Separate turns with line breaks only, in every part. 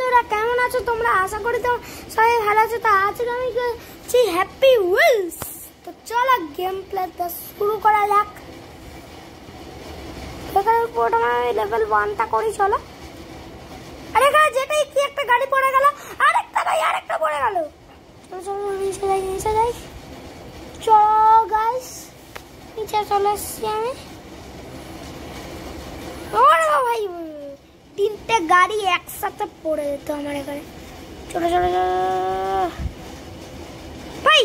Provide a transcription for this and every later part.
বন্ধুরা, কেমন আছো তোমরা? আশা করি তো সবাই ভালো আছো। তো আজকে আমি করছি হ্যাপি হুইলস। তো চলো গেম প্লেটা শুরু করা যাক। এখানে প্রথমে আমি লেভেল 1টা করি। চলো। আরে এখানে যেটাই কি একটা গাড়ি পড়ে গেল, আরেকটা পড়ে গেল। চলো চলো নিচে যাই। চলো গাইস, নিচে চলে এসছি আমি। ভাই 3টে গাড়ি একসাথে পড়ে যেত আমার এখানে। চলো চলো ভাই,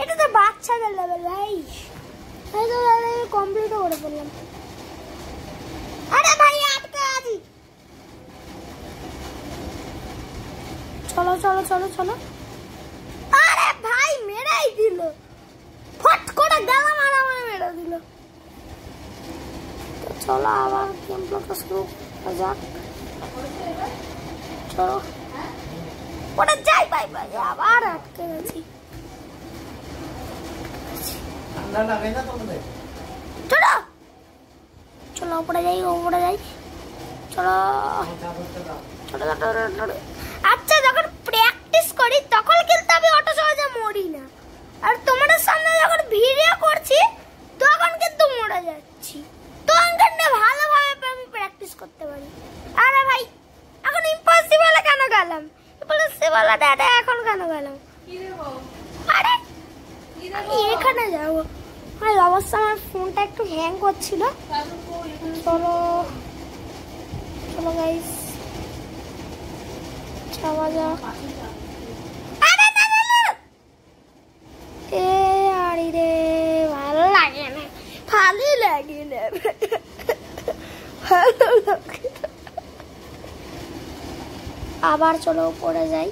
এটা তো বাচ্চাদের লেভেল ভাই। কমপ্লিট করে ফেললাম। আরে ভাই আটকে আছি। চলো চলো চলো চলো। আরে ভাই মেরেই দিল, ফট করে গেলাম আর আমার মেরে দিল। তো চলো আবার গেম প্লেটা শুরু করা যাক। চলো ওটা যাই। ভাই ভাই আবার আটকে গেছি। চলো চলো উপরে যাই। চলো চলো চলো। আচ্ছা, যখন প্র্যাকটিস করি তখন কিন্তু আমি অত সহজে মরি না, আর তোমাদের সামনে যখন ভিডিও করছি তখন কিন্তু মরে যাচ্ছি। তখন কিন্তু ভালোভাবে আমি প্র্যাকটিস করতে পারি। আরে ভাই এখন ইম্পসিবল কেন গেলাম? ইম্পসিবল দাদা এখন কেন গেলাম? আরে এখানে যাবো। অবশ্য আমার ফোনটা একটু হ্যাং করছিল। চলো চলো গাইস যাওয়া যাক। আরে রে ভালো লাগে না, ভালো লাগে না, ভালো লাগে। আবার চলো উপরে যাই।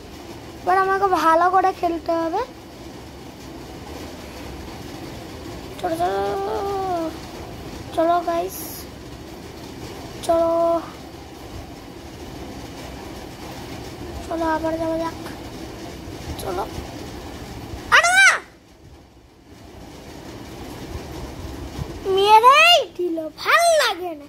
এবার আমাকে ভালো করে খেলতে হবে। চলো চলো চলো গাইস চলো চলো আবার যাওয়া যাক। চলো। আরে মেরেই দিল, ভাল লাগে না।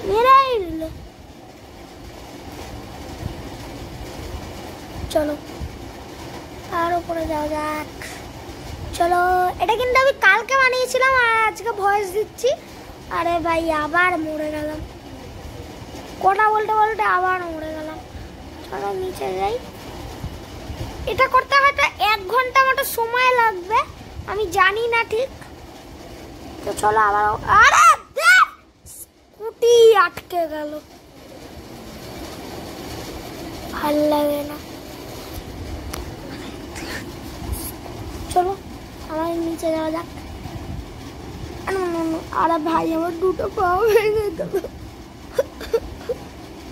মেরেই দিল। চলো আর উপরে যাওয়া যাক। চলো, এটা কিন্তু আমি কালকে বানিয়েছিলাম আর আজকে ভয়েস দিচ্ছি। আরে ভাই আবার মরে গেলাম, কথা বলতে বলতে আবার মরে গেলাম। চলো নিচে যাই। এটা করতে হয়তো 1 ঘন্টা মতো সময় লাগবে, আমি জানি না ঠিক। তো চলো আবার। আরে স্কুটি আটকে গেল, ভাল লাগে না। চলো আমার নিচে যাওয়া যাক। আরে ভাই আমার 2টো পা ভেঙে গেল,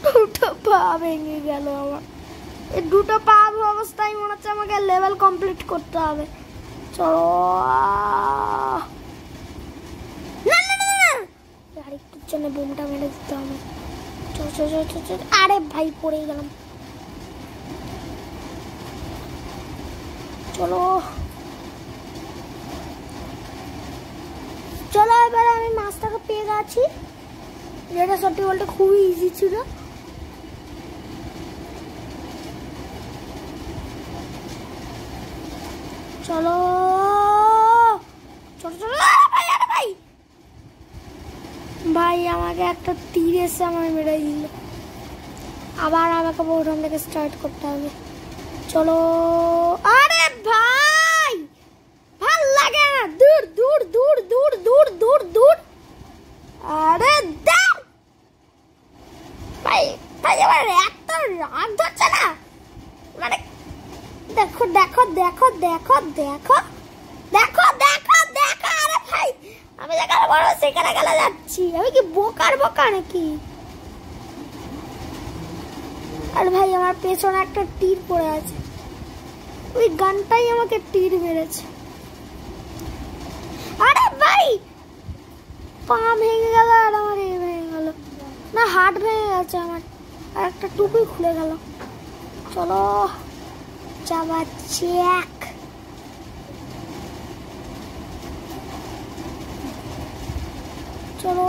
2টো পা ভেঙে গেল আমার। এই 2টো পা অবস্থায় মনে হচ্ছে আমাকে লেভেল কমপ্লিট করতে হবে। চলো আরেকটুর জন্য বোমটা মেরে দিতে হবে। চলো চলো চলো। আরে ভাই পড়ে গেলাম। চলো চলো এবার আমি মাছটাকে পেয়ে গেছি, যেটা সত্যি বলতে খুবই ইজি ছিল। চলো চলো চলো। ভাই আরে ভাই ভাই আমাকে একটা তীর এসে আমার মেরে দিল। আবার আমাকে প্রথম থেকে স্টার্ট করতে হবে। চলো। আরে ভাই ভাল লাগে না, দূর দূর দূর দূর দূর দূর দূর। আরে ভাই ভাই এবার এত রাগ ধরছে না, মানে দেখো দেখো দেখো দেখো দেখো দেখো দেখো দেখো। আরে ভাই আমি যেখানে বড় সেখানে গেলে যাচ্ছি, আমি কি বোকার বোকা নাকি? আর ভাই আমার পেছনে একটা তীর পড়ে আছে, ওই গানটাই আমাকে তীর মেরেছে। আরে ভাই পা ভেঙে গেল আর আমার এ ভেঙে গেল, না হাত ভেঙে গেছে আমার, আর একটা টুপি খুলে গেল। চলো যাওয়া যাক। চলো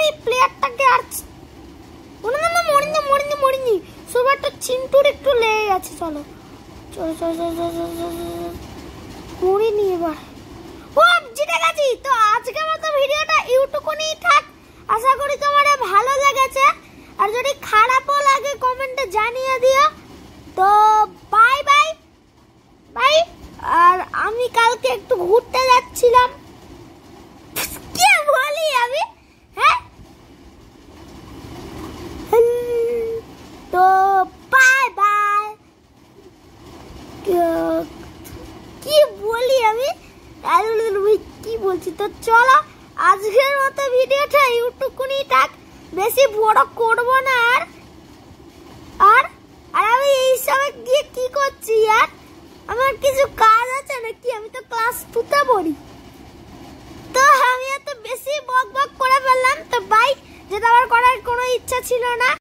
আমি প্লেয়ারটাকে আর মরিনি শুধু একটা চিন্টুর একটু লেগে গেছে। চলো চলো চলো চলো মরিনি এবার। ও জিতে গেছি। তো আজকের মতো ভিডিওটা ইউটুকুনি থাক। আশা করি তোমাদের ভালো লেগেছে, আর যদি খারাপও লাগে কমেন্টে জানিয়ে দিও। তো বাই বাই বাই। আর আমি কালকে একটু ঘুরতে যাচ্ছিলাম, কি বলি আমি, হ্যাঁ তো বাই বাই। কি বলি আমি, কি বলছি। তো চলো আজকের মতো ভিডিওটা ইউটুকুনি থাক, বেশি বড় করবো না। আর আমি এই সময় গিয়ে কি করছি, আর আমার কিছু কাজ আছে নাকি? আমি তো ক্লাস 2তে পড়ি। তো আমি এত বেশি বক বক করে ফেললাম। তো বাই, যেটা আমার করার কোনো ইচ্ছা ছিল না।